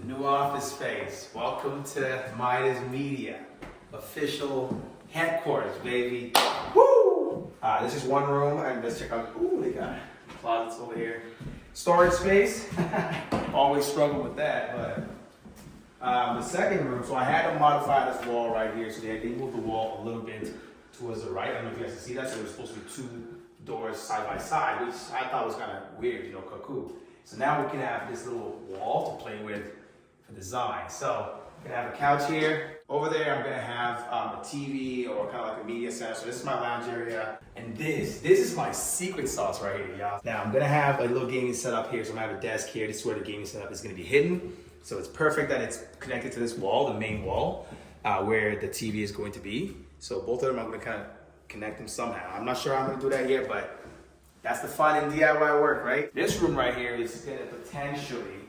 New office space. Welcome to Midas Media, official headquarters, baby. Woo! This is one room, and let's check out. Ooh, they got closets over here. Storage space. Always struggle with that, but the second room. So I had to modify this wall right here. So they moved the wall a little bit towards the right. I don't know if you guys can see that. So there's supposed to be two doors side by side, which I thought was kind of weird, cuckoo. So now we can have this little wall to play with for design. So I'm gonna have a couch here. Over there, I'm gonna have a TV or kind of like a media center. So this is my lounge area. And this is my secret sauce right here, y'all. Now I'm gonna have a little gaming setup here. So I'm gonna have a desk here. This is where the gaming setup is gonna be hidden. So it's perfect that it's connected to this wall, the main wall, where the TV is going to be. So both of them, I'm gonna kind of connect them somehow. I'm not sure how I'm gonna do that yet, but that's the fun in DIY work, right? This room right here is gonna potentially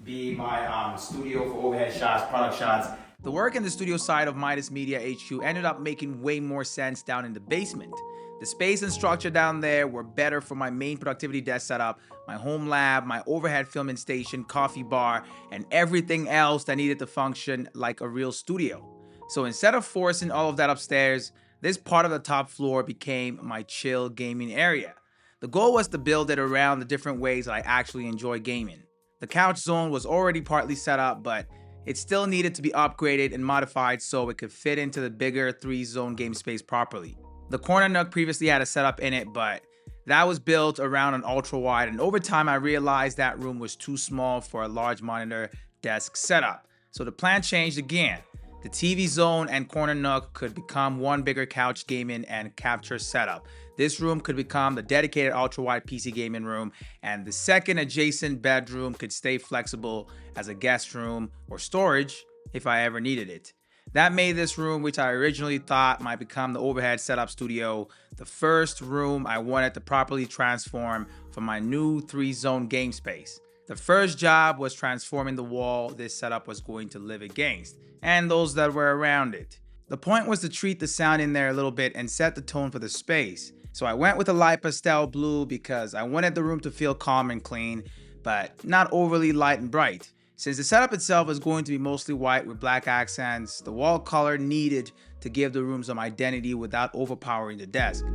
be my studio for overhead shots, product shots. The work in the studio side of Midas Media HQ ended up making way more sense down in the basement. The space and structure down there were better for my main productivity desk setup, my home lab, my overhead filming station, coffee bar, and everything else that needed to function like a real studio. So instead of forcing all of that upstairs, this part of the top floor became my chill gaming area. The goal was to build it around the different ways that I actually enjoy gaming. The couch zone was already partly set up, but it still needed to be upgraded and modified so it could fit into the bigger 3-zone game space properly. The corner nook previously had a setup in it, but that was built around an ultra-wide, and over time I realized that room was too small for a large monitor desk setup. So the plan changed again. The TV zone and corner nook could become one bigger couch gaming and capture setup. This room could become the dedicated ultra-wide PC gaming room, and the second adjacent bedroom could stay flexible as a guest room or storage if I ever needed it. That made this room, which I originally thought might become the overhead setup studio, the first room I wanted to properly transform for my new 3-zone game space. The first job was transforming the wall this setup was going to live against, and those that were around it. The point was to treat the sound in there a little bit and set the tone for the space. So I went with a light pastel blue because I wanted the room to feel calm and clean, but not overly light and bright. Since the setup itself is going to be mostly white with black accents, the wall color needed to give the room some identity without overpowering the desk.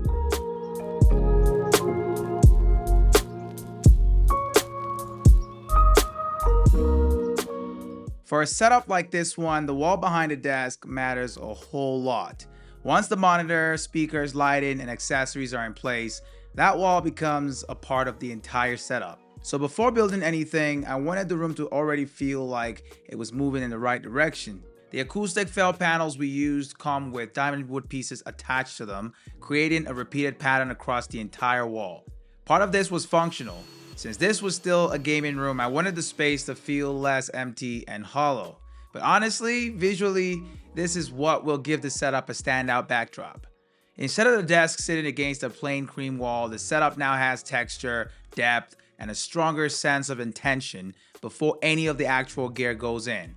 For a setup like this one, the wall behind the desk matters a whole lot. Once the monitor, speakers, lighting, and accessories are in place, that wall becomes a part of the entire setup. So before building anything, I wanted the room to already feel like it was moving in the right direction. The acoustic felt panels we used come with diamond wood pieces attached to them, creating a repeated pattern across the entire wall. Part of this was functional. Since this was still a gaming room, I wanted the space to feel less empty and hollow. But honestly, visually, this is what will give the setup a standout backdrop. Instead of the desk sitting against a plain cream wall, the setup now has texture, depth, and a stronger sense of intention before any of the actual gear goes in.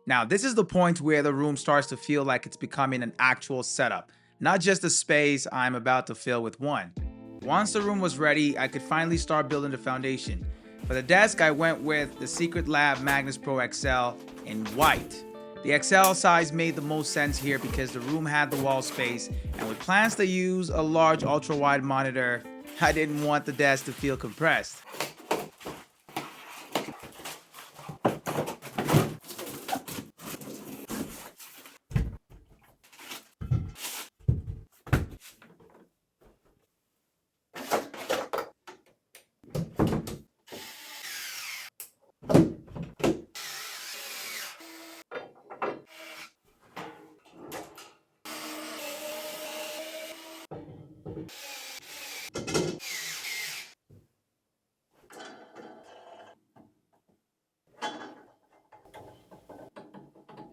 Now, this is the point where the room starts to feel like it's becoming an actual setup, not just a space I'm about to fill with one. Once the room was ready, I could finally start building the foundation. For the desk, I went with the Secretlab Magnus Pro XL in white. The XL size made the most sense here because the room had the wall space, and with plans to use a large ultra-wide monitor, I didn't want the desk to feel compressed.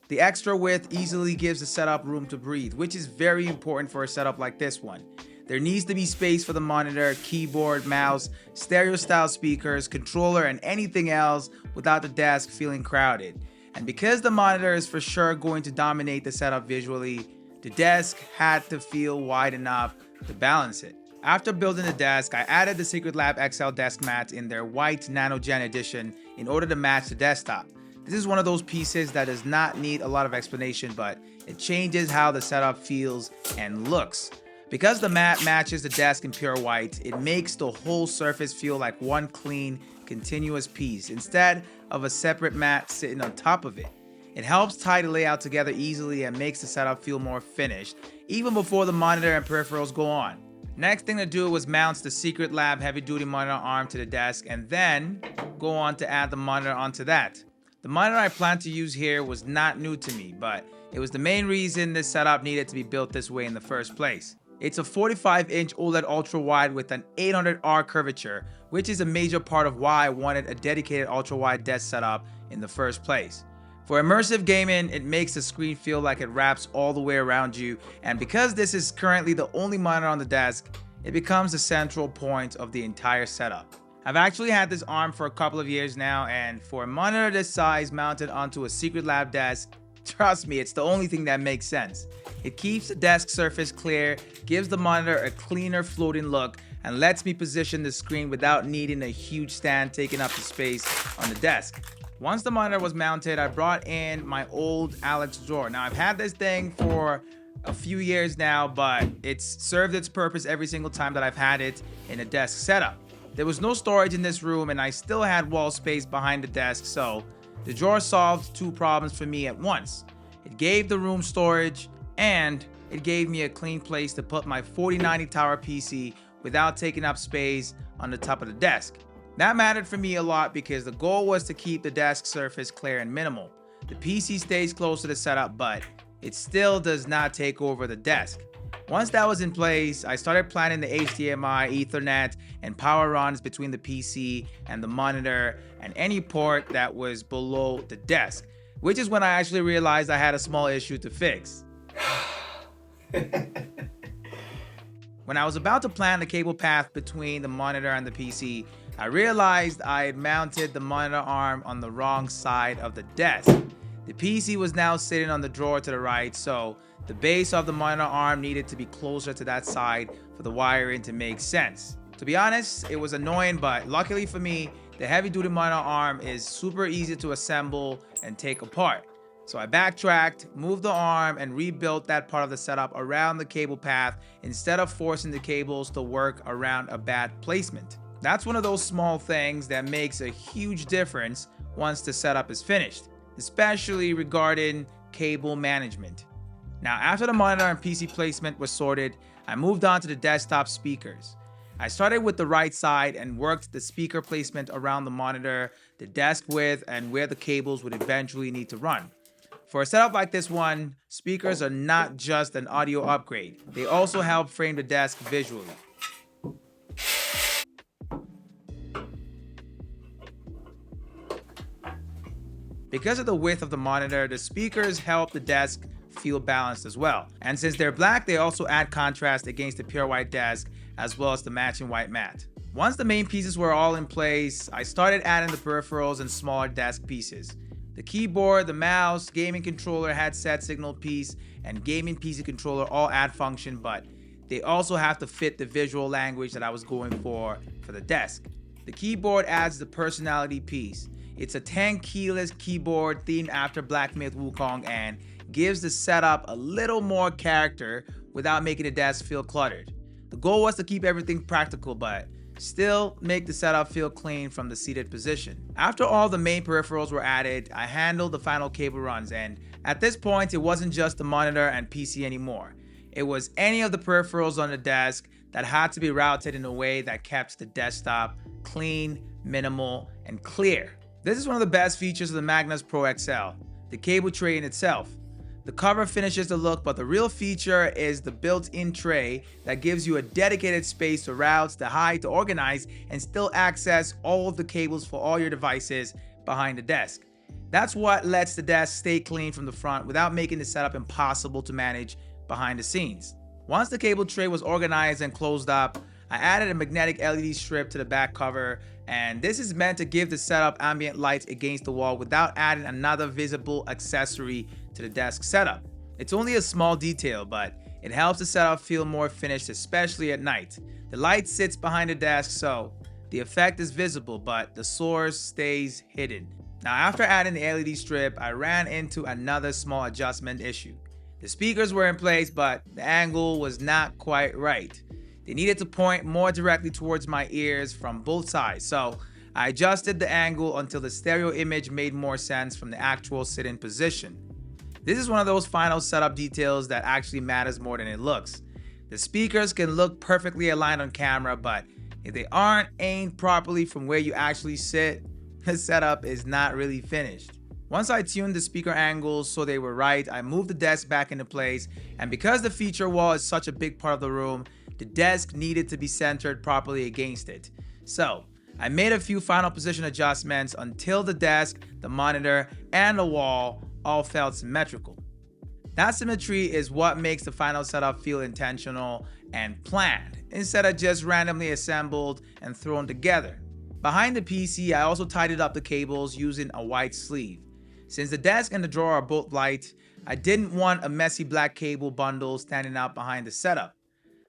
The extra width easily gives the setup room to breathe, which is very important for a setup like this one. There needs to be space for the monitor, keyboard, mouse, stereo style speakers, controller, and anything else without the desk feeling crowded. And because the monitor is for sure going to dominate the setup visually, the desk had to feel wide enough to balance it. After building the desk, I added the Secretlab XL desk mats in their white Nanogen edition in order to match the desktop. This is one of those pieces that does not need a lot of explanation, but it changes how the setup feels and looks. Because the mat matches the desk in pure white, it makes the whole surface feel like one clean, continuous piece instead of a separate mat sitting on top of it. It helps tie the layout together easily and makes the setup feel more finished, even before the monitor and peripherals go on. Next thing to do was mount the Secretlab heavy-duty monitor arm to the desk and then go on to add the monitor onto that. The monitor I plan to use here was not new to me, but it was the main reason this setup needed to be built this way in the first place. It's a 45-inch OLED ultra-wide with an 800R curvature, which is a major part of why I wanted a dedicated ultra-wide desk setup in the first place. For immersive gaming, it makes the screen feel like it wraps all the way around you, and because this is currently the only monitor on the desk, it becomes the central point of the entire setup. I've actually had this arm for a couple of years now, and for a monitor this size mounted onto a Secretlab desk, trust me, it's the only thing that makes sense. It keeps the desk surface clear, gives the monitor a cleaner floating look, and lets me position the screen without needing a huge stand taking up the space on the desk. Once the monitor was mounted, I brought in my old Alex drawer. Now, I've had this thing for a few years now, but it's served its purpose every single time that I've had it in a desk setup. There was no storage in this room, and I still had wall space behind the desk, so the drawer solved two problems for me at once. It gave the room storage, and it gave me a clean place to put my 4090 Tower PC without taking up space on the top of the desk. That mattered for me a lot because the goal was to keep the desk surface clear and minimal. The PC stays close to the setup, but it still does not take over the desk. Once that was in place, I started planning the HDMI, Ethernet, and power runs between the PC and the monitor and any port that was below the desk, which is when I actually realized I had a small issue to fix. When I was about to plan the cable path between the monitor and the PC, I realized I had mounted the monitor arm on the wrong side of the desk. The PC was now sitting on the drawer to the right, so the base of the monitor arm needed to be closer to that side for the wiring to make sense. To be honest, it was annoying, but luckily for me, the heavy-duty monitor arm is super easy to assemble and take apart. So I backtracked, moved the arm, and rebuilt that part of the setup around the cable path instead of forcing the cables to work around a bad placement. That's one of those small things that makes a huge difference once the setup is finished, especially regarding cable management. Now, after the monitor and PC placement was sorted, I moved on to the desktop speakers. I started with the right side and worked the speaker placement around the monitor, the desk width, and where the cables would eventually need to run. For a setup like this one, speakers are not just an audio upgrade. They also help frame the desk visually. Because of the width of the monitor, the speakers help the desk feel balanced as well. And since they're black, they also add contrast against the pure white desk as well as the matching white mat. Once the main pieces were all in place, I started adding the peripherals and smaller desk pieces. The keyboard, the mouse, gaming controller, headset signal piece, and gaming PC controller all add function, but they also have to fit the visual language that I was going for the desk. The keyboard adds the personality piece. It's a 10 keyless keyboard themed after Black Myth Wukong and gives the setup a little more character without making the desk feel cluttered. The goal was to keep everything practical, but still make the setup feel clean from the seated position. After all the main peripherals were added, I handled the final cable runs, and at this point, it wasn't just the monitor and PC anymore. It was any of the peripherals on the desk that had to be routed in a way that kept the desktop clean, minimal, and clear. This is one of the best features of the Magnus Pro XL, the cable tray in itself. The cover finishes the look, but the real feature is the built-in tray that gives you a dedicated space to route, to hide, to organize, and still access all of the cables for all your devices behind the desk. That's what lets the desk stay clean from the front without making the setup impossible to manage behind the scenes. Once the cable tray was organized and closed up, I added a magnetic LED strip to the back cover And this is meant to give the setup ambient light against the wall without adding another visible accessory to the desk setup. It's only a small detail, but it helps the setup feel more finished, especially at night. The light sits behind the desk, so the effect is visible, but the source stays hidden. Now, after adding the LED strip, I ran into another small adjustment issue. The speakers were in place, but the angle was not quite right. They needed to point more directly towards my ears from both sides, so I adjusted the angle until the stereo image made more sense from the actual sit-in position. This is one of those final setup details that actually matters more than it looks. The speakers can look perfectly aligned on camera, but if they aren't aimed properly from where you actually sit, the setup is not really finished. Once I tuned the speaker angles so they were right, I moved the desk back into place, and because the feature wall is such a big part of the room, the desk needed to be centered properly against it. So I made a few final position adjustments until the desk, the monitor, and the wall all felt symmetrical. That symmetry is what makes the final setup feel intentional and planned, instead of just randomly assembled and thrown together. Behind the PC, I also tidied up the cables using a white sleeve. Since the desk and the drawer are both light, I didn't want a messy black cable bundle standing out behind the setup.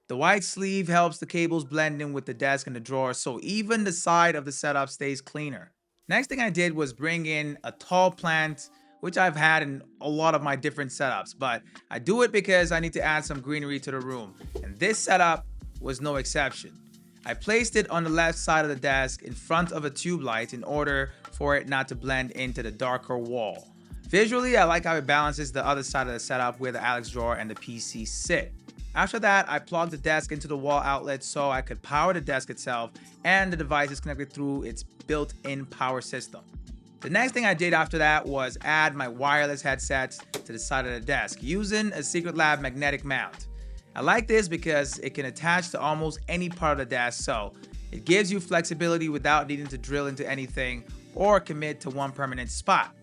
The white sleeve helps the cables blend in with the desk and the drawer, so even the side of the setup stays cleaner. Next thing I did was bring in a tall plant, which I've had in a lot of my different setups, but I do it because I need to add some greenery to the room, and this setup was no exception. I placed it on the left side of the desk in front of a tube light in order for it not to blend into the darker wall. Visually, I like how it balances the other side of the setup where the Alex drawer and the PC sit. After that, I plugged the desk into the wall outlet so I could power the desk itself, and the device is connected through its built-in power system. The next thing I did after that was add my wireless headsets to the side of the desk using a Secretlab magnetic mount. I like this because it can attach to almost any part of the desk, so it gives you flexibility without needing to drill into anything or commit to one permanent spot.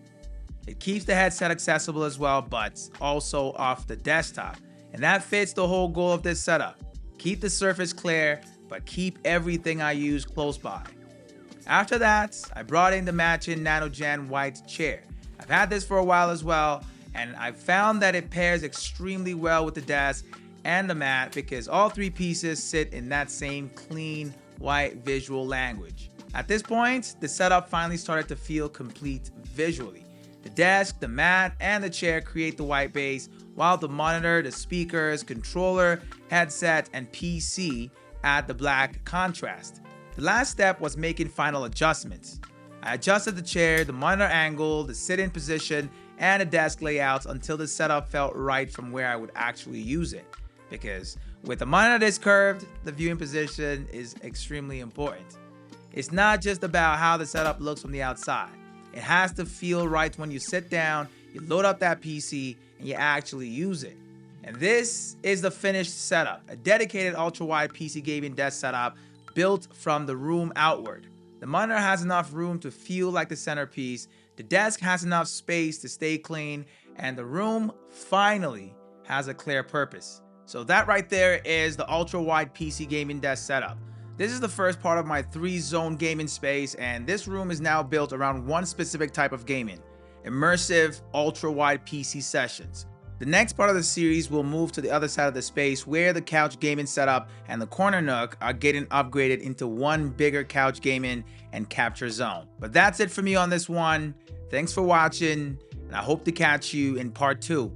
It keeps the headset accessible as well, but also off the desktop. And that fits the whole goal of this setup. Keep the surface clear, but keep everything I use close by. After that, I brought in the matching Nanogen white chair. I've had this for a while as well, and I found that it pairs extremely well with the desk and the mat because all three pieces sit in that same clean white visual language. At this point, the setup finally started to feel complete visually. The desk, the mat, and the chair create the white base, while the monitor, the speakers, controller, headset, and PC add the black contrast. The last step was making final adjustments. I adjusted the chair, the monitor angle, the sit-in position, and the desk layouts until the setup felt right from where I would actually use it. Because with the monitor this curved, the viewing position is extremely important. It's not just about how the setup looks from the outside. It has to feel right when you sit down, you load up that PC, and you actually use it. And this is the finished setup, a dedicated ultra-wide PC gaming desk setup built from the room outward. The monitor has enough room to feel like the centerpiece, the desk has enough space to stay clean, and the room finally has a clear purpose. So that right there is the ultra-wide PC gaming desk setup. This is the first part of my 3-zone gaming space, and this room is now built around one specific type of gaming: immersive ultra-wide PC sessions. The next part of the series will move to the other side of the space where the couch gaming setup and the corner nook are getting upgraded into one bigger couch gaming and capture zone. But that's it for me on this one. Thanks for watching, and I hope to catch you in part 2.